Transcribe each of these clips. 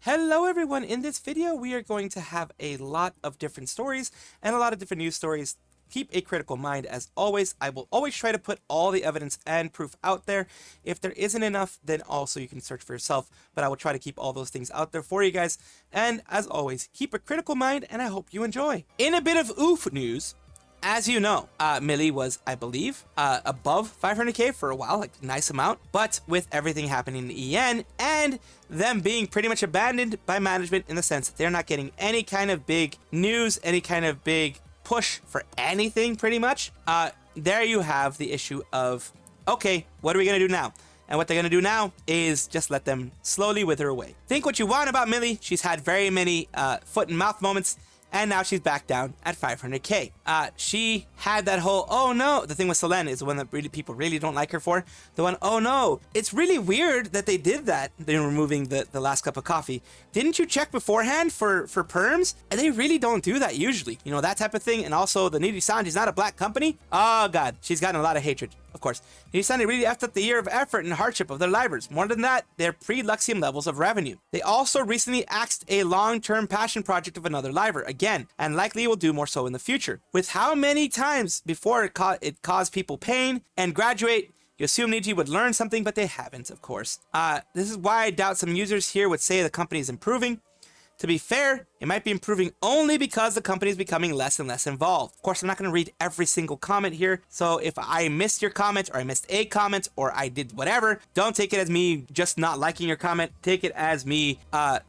Hello everyone, in this video we are going to have a lot of different stories and a lot of different news stories. Keep a critical mind as always. I will always try to put all the evidence and proof out there. If there isn't enough, then also you can search for yourself, but I will try to keep all those things out there for you guys. And as always, keep a critical mind and I hope you enjoy. In a bit of oof news, as you know, Millie was, I believe, above 500k for a while, like a nice amount. But with everything happening in EN and them being pretty much abandoned by management in the sense that they're not getting any kind of big news, any kind of big push for anything pretty much, there you have the issue of, okay, what are we going to do now? And what they're going to do now is just let them slowly wither away. Think what you want about Millie. She's had very many foot and mouth moments. And now she's back down at 500k. She had that whole, oh no, the thing with Selene is the one that really people really don't like her for. The one, oh no, it's really weird that they did that. They're removing the last cup of coffee. Didn't you check beforehand for perms? And they really don't do that usually. You know, that type of thing. And also the Nijisanji is not a black company. Oh God, she's gotten a lot of hatred. Of course, Nijisanji really effed up the year of effort and hardship of their livers. More than that, their pre-Luxium levels of revenue. They also recently axed a long-term passion project of another liver again, and likely will do more so in the future. With how many times before it caused people pain and graduate, you assume Niji would learn something, but they haven't, of course. This is why I doubt some users here would say the company is improving. To be fair, it might be improving only because the company is becoming less and less involved. Of course, I'm not going to read every single comment here. So if I missed your comment or I missed a comment or I did whatever, don't take it as me just not liking your comment. Take it as me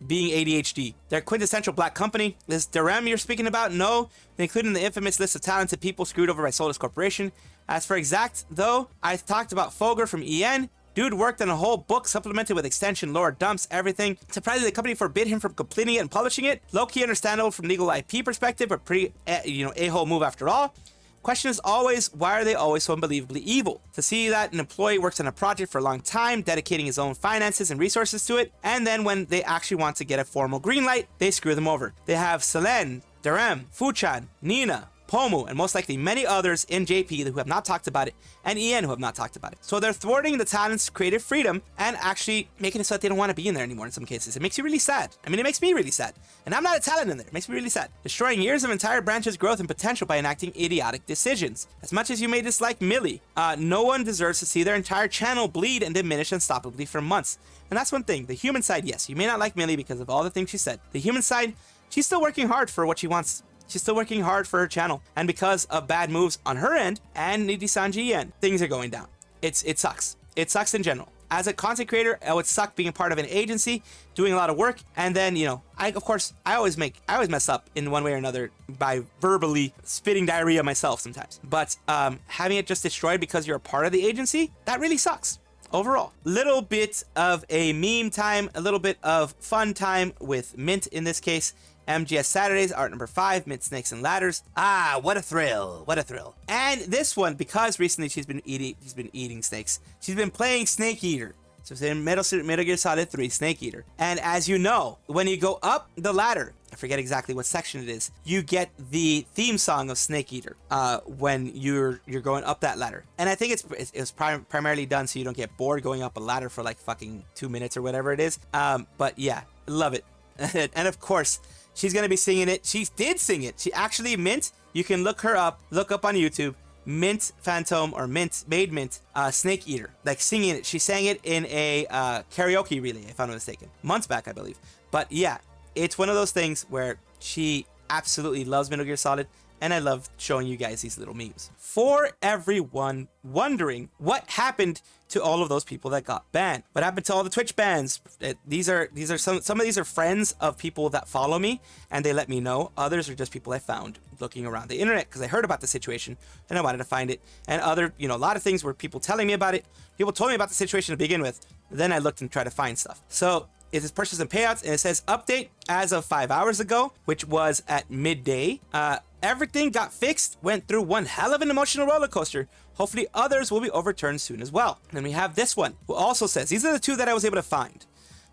being ADHD. They're a quintessential black company. This Durham you're speaking about? No. They include in the infamous list of talented people screwed over by Solus Corporation. As for exact, though, I talked about Fogger from EN. Dude worked on a whole book supplemented with extension, lore, dumps, everything. Surprisingly, the company forbid him from completing it and publishing it. Low-key understandable from legal IP perspective, but pretty, a-hole move after all. Question is always, why are they always so unbelievably evil? To see that an employee works on a project for a long time, dedicating his own finances and resources to it, and then when they actually want to get a formal green light, they screw them over. They have Selene, Durham, Fuchan, Nina, Pomu, and most likely many others in JP who have not talked about it, and EN who have not talked about it. So they're thwarting the talent's creative freedom and actually making it so that they don't want to be in there anymore in some cases. It makes you really sad. I mean, it makes me really sad. And I'm not a talent in there. It makes me really sad. Destroying years of entire branches' growth and potential by enacting idiotic decisions. As much as you may dislike Millie, no one deserves to see their entire channel bleed and diminish unstoppably for months. And that's one thing. The human side, yes, you may not like Millie because of all the things she said. The human side, she's still working hard for what she wants. She's still working hard for her channel, and because of bad moves on her end and Nijisanji EN, things are going down. It sucks. It sucks in general. As a content creator, it would suck being a part of an agency, doing a lot of work, and then, you know, I always mess up in one way or another by verbally spitting diarrhea myself sometimes. But having it just destroyed because you're a part of the agency, that really sucks. Overall, little bit of a meme time, a little bit of fun time with Mint in this case. MGS Saturdays, art number 5, Mint Snakes and Ladders. Ah, what a thrill, what a thrill. And this one, because recently she's been eating snakes. She's been playing Snake Eater. So it's in Metal Gear Solid 3, Snake Eater. And as you know, when you go up the ladder, I forget exactly what section it is, you get the theme song of Snake Eater when you're going up that ladder. And I think it was primarily done so you don't get bored going up a ladder for like fucking 2 minutes or whatever it is. But yeah, love it. And of course, she's going to be singing it. She did sing it. She actually, Mint, you can look up on YouTube, Mint Phantom or Made Mint Snake Eater, like singing it. She sang it in a karaoke relay, if I'm not mistaken, months back, I believe. But yeah, it's one of those things where she absolutely loves Metal Gear Solid, and I love showing you guys these little memes. For everyone wondering what happened to all of those people that got banned, what happened to all the Twitch bans? These are some of these are friends of people that follow me, and they let me know. Others are just people I found looking around the internet because I heard about the situation and I wanted to find it. And other, a lot of things were people telling me about it. People told me about the situation to begin with. Then I looked and tried to find stuff. So it is purchase and payouts, and it says update as of 5 hours ago, which was at midday. Everything got fixed, went through one hell of an emotional roller coaster. Hopefully others will be overturned soon as well. And then we have this one, who also says, these are the two that I was able to find. It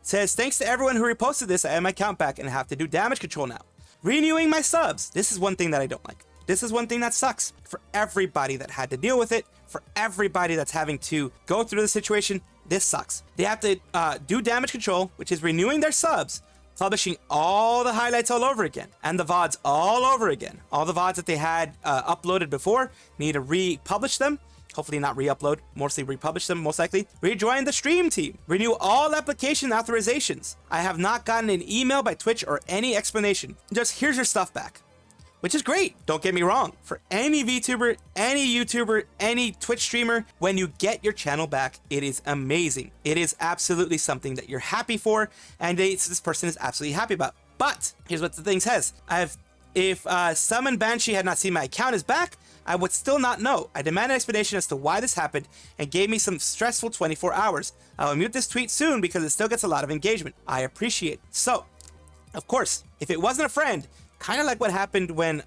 says, thanks to everyone who reposted this, I have my account back and I have to do damage control now. Renewing my subs. This is one thing that I don't like. This is one thing that sucks for everybody that had to deal with it, for everybody that's having to go through the situation. This sucks. They have to do damage control, which is renewing their subs publishing all the highlights all over again, and the VODs all over again. All the VODs that they had uploaded before, need to republish them. Hopefully not re-upload, mostly republish them, most likely. Rejoin the stream team. Renew all application authorizations. I have not gotten an email by Twitch or any explanation. Just here's your stuff back. Which is great, don't get me wrong. For any VTuber, any YouTuber, any Twitch streamer, when you get your channel back, it is amazing. It is absolutely something that you're happy for, and this person is absolutely happy about. But here's what the thing says. If Summon Banshee had not seen my account is back, I would still not know. I demand an explanation as to why this happened and gave me some stressful 24 hours. I will mute this tweet soon because it still gets a lot of engagement. I appreciate it. So, of course, if it wasn't a friend, kind of like what happened when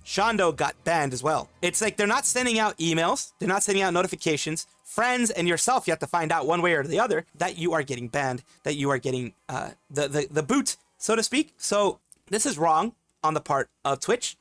Shondo got banned as well. It's like they're not sending out emails, they're not sending out notifications. Friends and yourself, you have to find out one way or the other that you are getting banned, that you are getting the boot, so to speak. So this is wrong on the part of Twitch.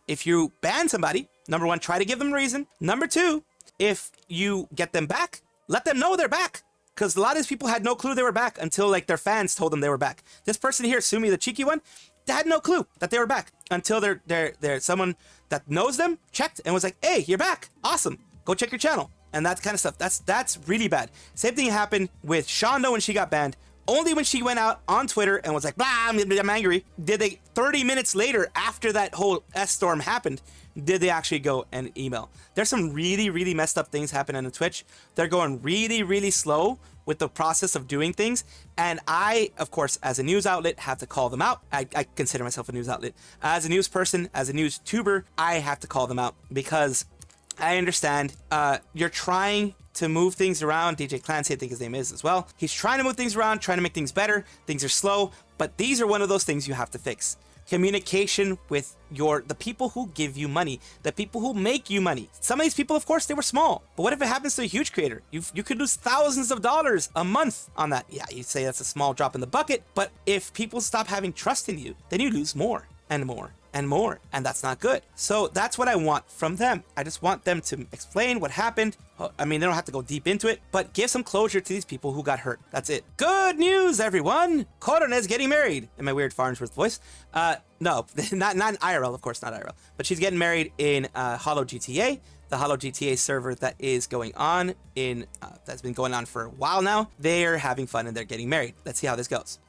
If you ban somebody, number one, try to give them a reason. Number two, if you get them back, let them know they're back. Because a lot of these people had no clue they were back until like their fans told them they were back. This person here, Sumi, the cheeky one, they had no clue that they were back until they're someone that knows them checked and was like, hey, you're back. Awesome. Go check your channel. And that kind of stuff. That's really bad. Same thing happened with Shondo when she got banned. Only when she went out on Twitter and was like, blah, I'm angry, did they, 30 minutes later, after that whole S-storm happened, did they actually go and email. There's some really, really messed up things happening on Twitch. They're going really, really slow with the process of doing things. And I, of course, as a news outlet, have to call them out. I consider myself a news outlet. As a news person, as a news tuber, I have to call them out because I understand you're trying to move things around. DJ Clancy, I think his name is as well. He's trying to move things around, trying to make things better. Things are slow, but these are one of those things you have to fix. Communication with the people who give you money, the people who make you money. Some of these people, of course, they were small. But what if it happens to a huge creator? You could lose thousands of dollars a month on that. Yeah, you say that's a small drop in the bucket, but if people stop having trust in you, then you lose more and more and more, and that's not good. So that's what I want from them. I just want them to explain what happened. I mean, they don't have to go deep into it, but give some closure to these people who got hurt. That's it. Good news, everyone! Korone is getting married. In my weird Farnsworth voice. No, not in IRL, of course, not IRL. But she's getting married in Holo GTA, the Holo GTA server that is going on that's been going on for a while now. They're having fun and they're getting married. Let's see how this goes.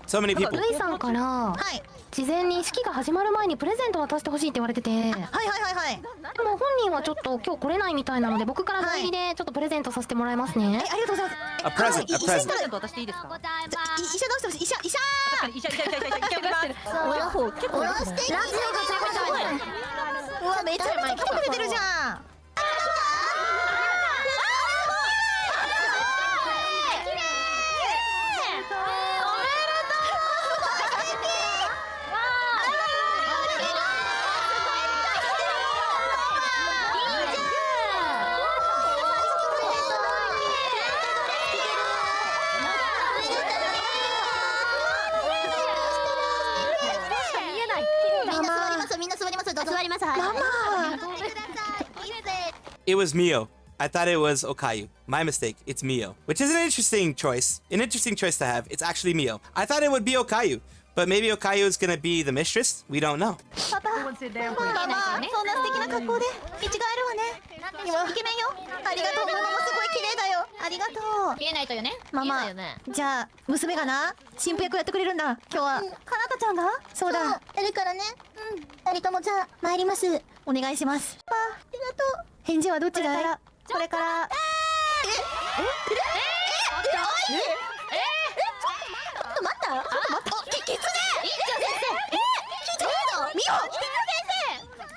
So many people. ルイさんから、事前に式が始まる前にプレゼント渡してほしいって言われてて、でも本人はちょっと今日来れないみたいなので、僕から代理でちょっとプレゼントさせてもらいますね。ありがとうございます。A present, a present. 医者どうしてほしい？医者。結構ラジオがうわ、めちゃめちゃ来てくれてるじゃん。It was Mio. I thought it was Okayu. My mistake. It's Mio. Which is an interesting choice. An interesting choice to have. It's actually Mio. I thought it would be Okayu. But maybe Okayu is gonna be the mistress? We don't know. Papa, そんな素敵な格好で見違えるわね。イケメンよ。ありがとう。ママもすごい綺麗だよ。ありがとう。見えないとよね。ママ、じゃあ娘がな、新婦役やってくれるんだ。今日は。かなたちゃんが？そうだ。やるからね。うん。二人ともじゃあ参ります。お願いします。パパ、ありがとう。返事はどっちだい？これから。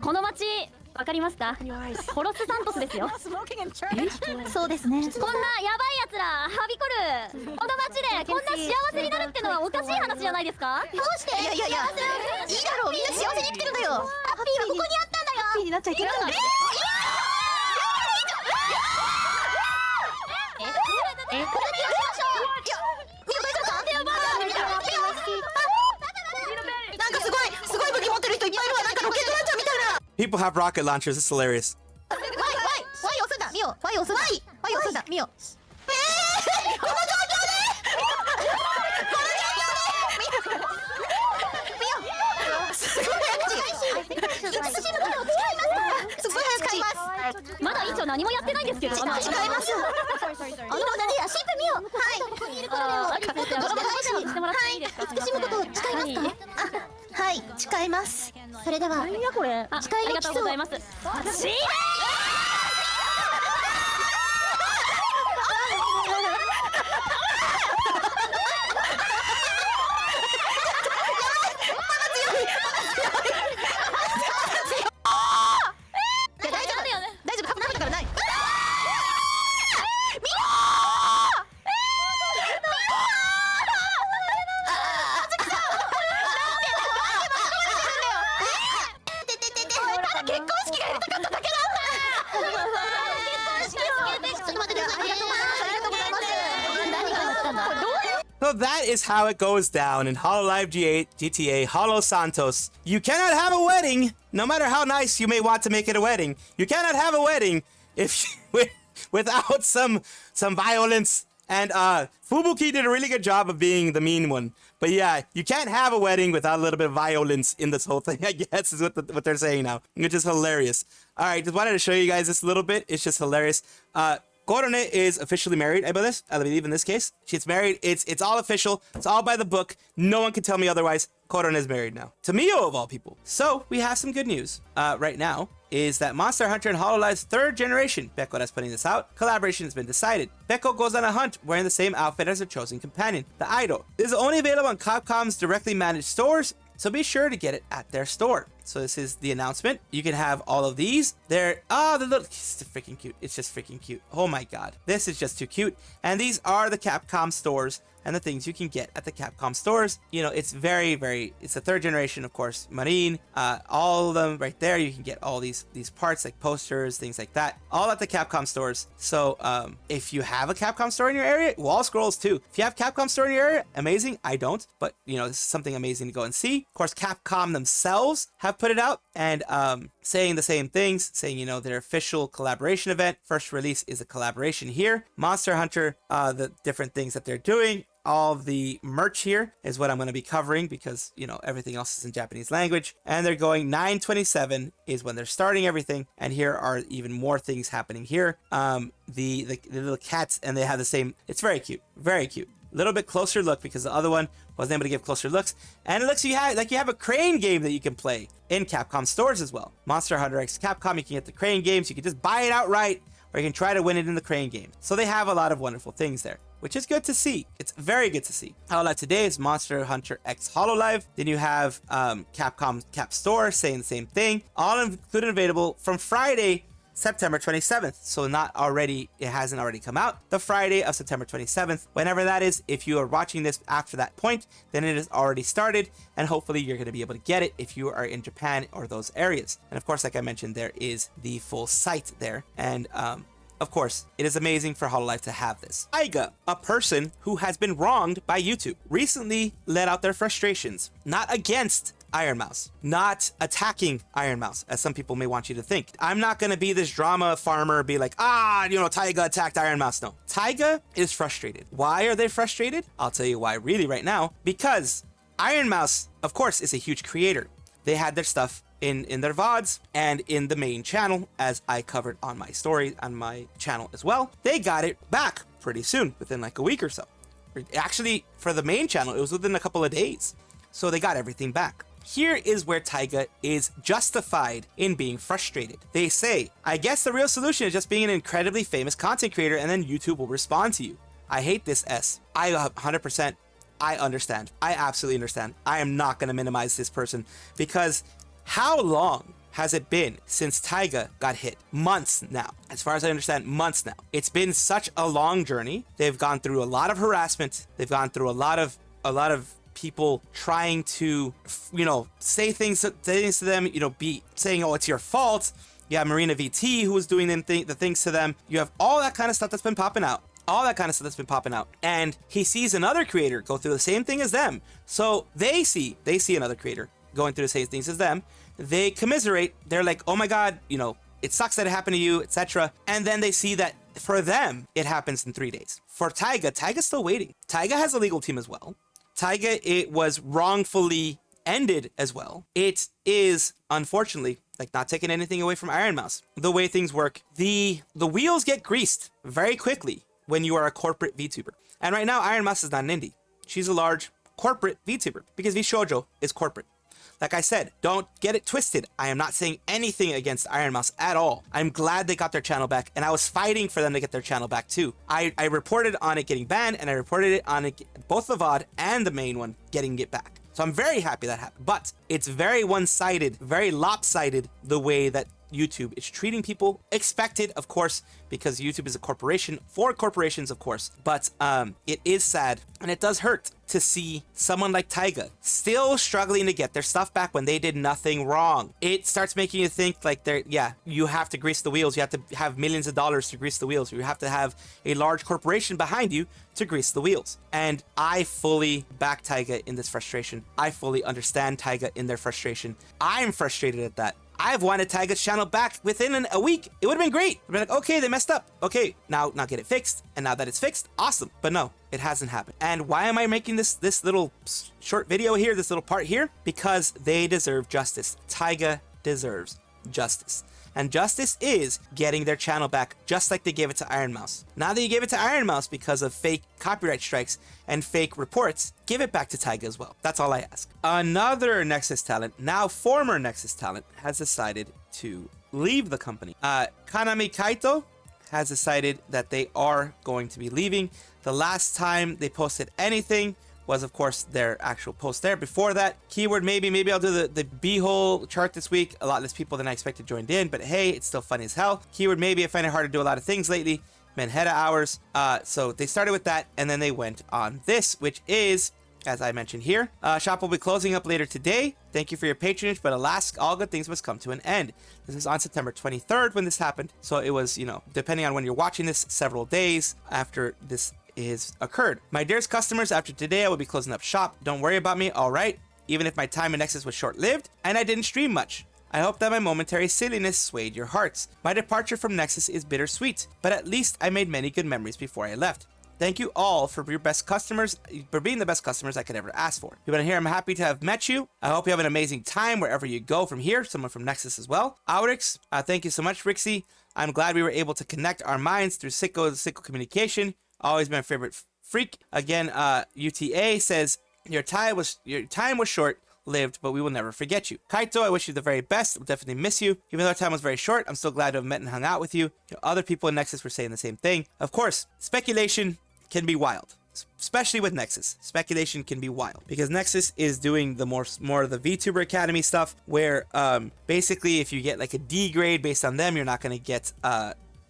この町わかりますか？ホロスサントスですよ。そうですね。こんなヤバいやつらはびこるこの町でこんな幸せになるってのはおかしい話じゃないですか？どうして？いやいやいや、いいだろう。みんな幸せに生きてるんだよ。ハッピーはここにあったんだよ。ハッピーになっちゃいけない。People have rocket launchers. It's hilarious. Why 押すんだミオ。Why 押すんだミオ。まだ委員長何もやってないんですけど。違います。何やシンプ見よう。はい。してもらっていいですか。私のことを誓いますか。はい、誓います。それでは。何やこれ。誓いの基礎。ありがとうございます。しーSo that is how it goes down in Hololive GTA Holo Santos. You cannot have a wedding, no matter how nice you may want to make it a wedding. You cannot have a wedding if without some violence. And Fubuki did a really good job of being the mean one. But yeah, you can't have a wedding without a little bit of violence in this whole thing, I guess, is what they're saying now, which is hilarious. All right, just wanted to show you guys this a little bit. It's just hilarious. Korone is officially married, I believe in this case. She's married. It's all official. It's all by the book. No one can tell me otherwise. Korone is married now. To Mio, of all people. So, we have some good news right now, is that Monster Hunter and Hololive's 3rd generation, Beko that's putting this out, collaboration has been decided. Beko goes on a hunt wearing the same outfit as her chosen companion, the Idol. It is only available on Capcom's directly managed stores, so be sure to get it at their store. So this is the announcement. You can have all of these. They're, the little, it's freaking cute. It's just freaking cute. Oh my god. This is just too cute. And these are the Capcom stores and the things you can get at the Capcom stores. You know, it's it's the 3rd generation, of course, Marine, all of them right there. You can get all these parts like posters, things like that, all at the Capcom stores. So if you have a Capcom store in your area, wall scrolls too. If you have Capcom store in your area, amazing. I don't, but you know, this is something amazing to go and see. Of course, Capcom themselves have put it out and saying the same things, saying, you know, their official collaboration event, first release is a collaboration here. Monster Hunter, the different things that they're doing, all the merch here is what I'm going to be covering because, you know, everything else is in Japanese language. And they're going 9/27 is when they're starting everything. And here are even more things happening here. The little cats, and they have the same, it's very cute, very cute. A little bit closer look because the other one wasn't able to give closer looks. And it looks like you have a crane game that you can play in Capcom stores as well. Monster Hunter X Capcom, you can get the crane games. You can just buy it outright, or you can try to win it in the crane game. So they have a lot of wonderful things there, which is good to see. It's very good to see. Hololive today is Monster Hunter X Hololive. Then you have Capcom Cap Store saying the same thing. All included available from Friday, September 27th. So not already, it hasn't already come out. The Friday of September 27th, whenever that is, if you are watching this after that point, then it has already started. And hopefully you're going to be able to get it if you are in Japan or those areas. And of course, like I mentioned, there is the full site there. And of course, it is amazing for Hololive to have this. Taiga, a person who has been wronged by YouTube, recently let out their frustrations, not against Ironmouse, not attacking Ironmouse, as some people may want you to think. I'm not going to be this drama farmer, be like, you know, Taiga attacked Ironmouse. No, Taiga is frustrated. Why are they frustrated? I'll tell you why really right now. Because Ironmouse, of course, is a huge creator. They had their stuff in their VODs and in the main channel, as I covered on my story on my channel as well. They got it back pretty soon, within like a week or so. Actually, for the main channel, it was within a couple of days. So they got everything back. Here is where Taiga is justified in being frustrated. They say, I guess the real solution is just being an incredibly famous content creator and then YouTube will respond to you. I hate this S. I 100%, I understand. I absolutely understand. I am not going to minimize this person because how long has it been since Taiga got hit? Months now. As far as I understand, months now. It's been such a long journey. They've gone through a lot of harassment. They've gone through a lot of people trying to, you know, say things to them, you know, be saying, oh, it's your fault. You have Marina VT who was doing the things to them. You have all that kind of stuff that's been popping out. And he sees another creator go through the same thing as them. So they see another creator going through the same things as them. They commiserate. They're like, oh my God, you know, it sucks that it happened to you, etc. And then they see that for them, it happens in 3 days. For Taiga, Taiga's still waiting. Taiga has a legal team as well. Taiga, it was wrongfully ended as well. It is, unfortunately, like, not taking anything away from Ironmouse. The way things work, the wheels get greased very quickly when you are a corporate VTuber. And right now, Ironmouse is not an indie. She's a large corporate VTuber because VShoujo is corporate. Like I said, don't get it twisted. I am not saying anything against Ironmouse at all. I'm glad they got their channel back, and I was fighting for them to get their channel back too. I reported on it getting banned, and I reported it on it, both the VOD and the main one getting it back. So I'm very happy that happened. But it's very one-sided, very lopsided, the way that YouTube is treating people. Expected, of course, because YouTube is a corporation for corporations, of course. But it is sad, and it does hurt to see someone like Taiga still struggling to get their stuff back when they did nothing wrong. It starts making you think like, you have to grease the wheels. You have to have millions of dollars to grease the wheels. You have to have a large corporation behind you to grease the wheels. And I fully back Taiga in this frustration. I fully understand Taiga in their frustration. I'm frustrated at that. I've wanted Taiga's channel back within a week. It would have been great. I'd be like, okay, they messed up. Okay, now get it fixed. And now that it's fixed, awesome. But no, it hasn't happened. And why am I making this little short video here, this little part here? Because they deserve justice. Taiga deserves justice. And justice is getting their channel back, just like they gave it to Ironmouse. Now that you gave it to Ironmouse because of fake copyright strikes and fake reports, give it back to Taiga as well. That's all I ask. Another Nexus talent, now former Nexus talent, has decided to leave the company. Kanomi Kaito has decided that they are going to be leaving. The last time they posted anything was, of course, their actual post there. Before that, keyword maybe I'll do the B-hole chart this week. A lot less people than I expected joined in, but hey, it's still funny as hell. Keyword maybe, I find it hard to do a lot of things lately. Manheta hours. So they started with that, and then they went on this, which is, as I mentioned here, shop will be closing up later today. Thank you for your patronage, but alas, all good things must come to an end. This is on September 23rd when this happened. So it was, depending on when you're watching this, several days after this is occurred. My dearest customers, after today I will be closing up shop. Don't worry about me, alright? Even if my time in Nexus was short-lived and I didn't stream much. I hope that my momentary silliness swayed your hearts. My departure from Nexus is bittersweet, but at least I made many good memories before I left. Thank you all for your best customers, for being the best customers I could ever ask for. You want to hear I'm happy to have met you. I hope you have an amazing time wherever you go from here. Someone from Nexus as well. Aurix, thank you so much, Rixie. I'm glad we were able to connect our minds through Sicko communication. Always my favorite freak. Again, UTA says, your time was short-lived, but we will never forget you. Kaito, I wish you the very best. We'll definitely miss you. Even though our time was very short, I'm still glad to have met and hung out with you. Other people in Nexus were saying the same thing. Of course, speculation can be wild, especially with Nexus. Speculation can be wild because Nexus is doing the more of the VTuber Academy stuff, where basically if you get like a D grade based on them, you're not going to get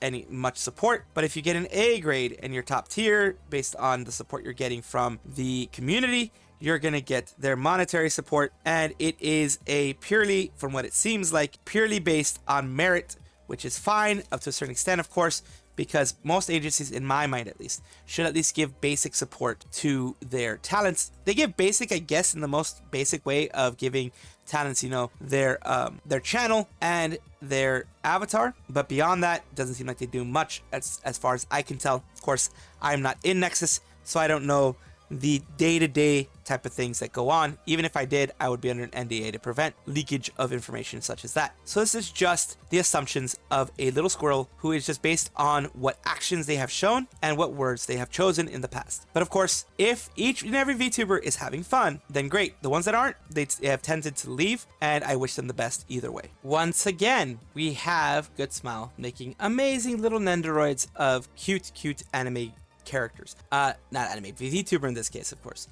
any much support. But if you get an A grade and you're top tier based on the support you're getting from the community, you're gonna get their monetary support. And it is a purely, from what it seems like, purely based on merit, which is fine up to a certain extent, of course, because most agencies, in my mind at least, should at least give basic support to their talents. They give basic, I guess, in the most basic way of giving talents, their channel and their avatar, but beyond that, doesn't seem like they do much as far as I can tell. Of course, I'm not in Nexus, so I don't know the day-to-day type of things that go on. Even if I did, I would be under an NDA to prevent leakage of information such as that. So this is just the assumptions of a little squirrel who is just based on what actions they have shown and what words they have chosen in the past. But of course, if each and every VTuber is having fun, then great. The ones that aren't, they have tended to leave, and I wish them the best either way. Once again, we have Goodsmile making amazing little nendoroids of cute anime characters. Not anime, VTuber in this case, of course.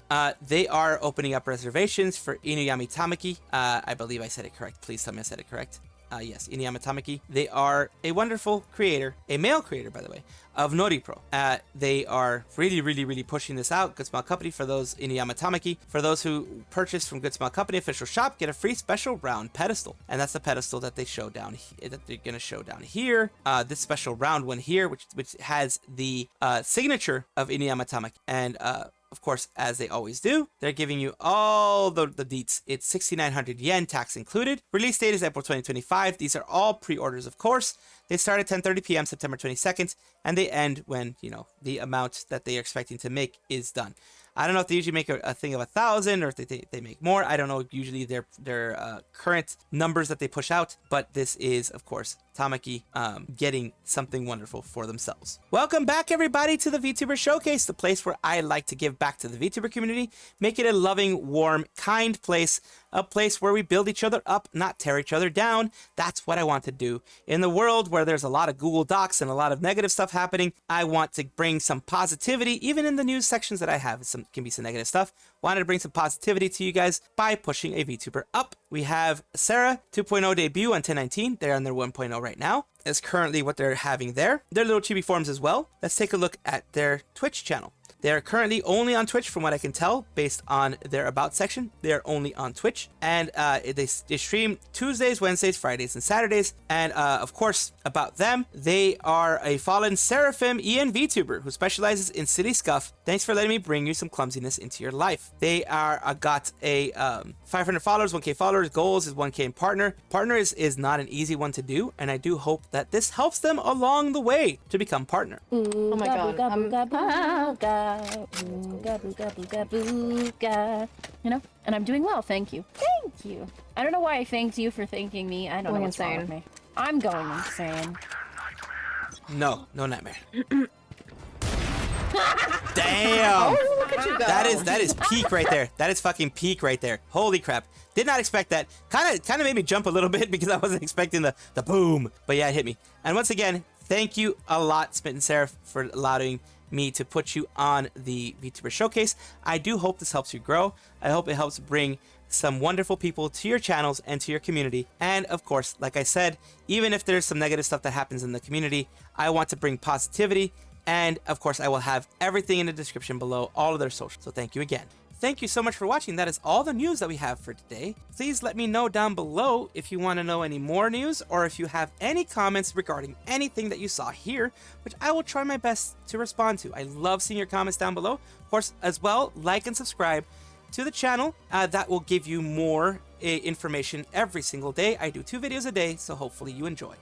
They are opening up reservations for Inuyama Tamaki. I believe I said it correct. Please tell me I said it correct. Yes, Inuyama Tamaki. They are a wonderful creator, a male creator, by the way, of Noripro. They are really pushing this out. Goodsmile Company, for those Inuyama Tamaki, for those who purchase from Goodsmile Company official shop, get a free special round pedestal, and that's the pedestal that they show down that they're gonna show down here. This special round one here, which has the signature of Inuyama Tamaki, and of course, as they always do, they're giving you all the deets. It's 6,900 yen, tax included. Release date is April 2025. These are all pre-orders, of course. They start at 10:30 p.m. September 22nd, and they end when, you know, the amount that they are expecting to make is done. I don't know if they usually make a thing of 1,000 or if they make more. I don't know usually their current numbers that they push out, but this is, of course, Tamaki getting something wonderful for themselves. Welcome back, everybody, to the VTuber Showcase, the place where I like to give back to the VTuber community, make it a loving, warm, kind place, a place where we build each other up, not tear each other down. That's what I want to do. In the world where there's a lot of Google Docs and a lot of negative stuff happening, I want to bring some positivity, even in the news sections that I have. Can be some negative stuff. Wanted to bring some positivity to you guys by pushing a VTuber up. We have Sarah 2.0 debut on 10/19. They're on their 1.0 right now. Is currently what they're having there. Their little chibi forms as well. Let's take a look at their Twitch channel. They are currently only on Twitch from what I can tell based on their About section. They are only on Twitch. And they stream Tuesdays, Wednesdays, Fridays, and Saturdays. And of course, about them, they are a fallen Seraphim EN VTuber who specializes in city scuff. Thanks for letting me bring you some clumsiness into your life. They are got a 500 followers, 1K followers. Goals is 1K in partner. Partner is not an easy one to do. And I do hope that this helps them along the way to become partner. Oh my god. Booga, booga, booga, booga. You know, and I'm doing well, thank you. Thank you. I don't know why I thanked you for thanking me. I don't know what's wrong with me. I'm going insane. No nightmare. Damn! Oh, look at you go. That is peak right there. That is fucking peak right there. Holy crap. Did not expect that. Kind of made me jump a little bit because I wasn't expecting the boom. But yeah, it hit me. And once again, thank you a lot, SmittenSeraphim, for allowing me to put you on the VTuber Showcase. I do hope this helps you grow. I hope it helps bring some wonderful people to your channels and to your community. And of course, like I said, even if there's some negative stuff that happens in the community, I want to bring positivity. And of course, I will have everything in the description below, all of their socials. So thank you again. Thank you so much for watching. That is all the news that we have for today. Please let me know down below if you want to know any more news or if you have any comments regarding anything that you saw here, which I will try my best to respond to. I love seeing your comments down below. Of course, as well, like and subscribe to the channel. That will give you more information every single day. I do 2 videos a day, so hopefully you enjoy.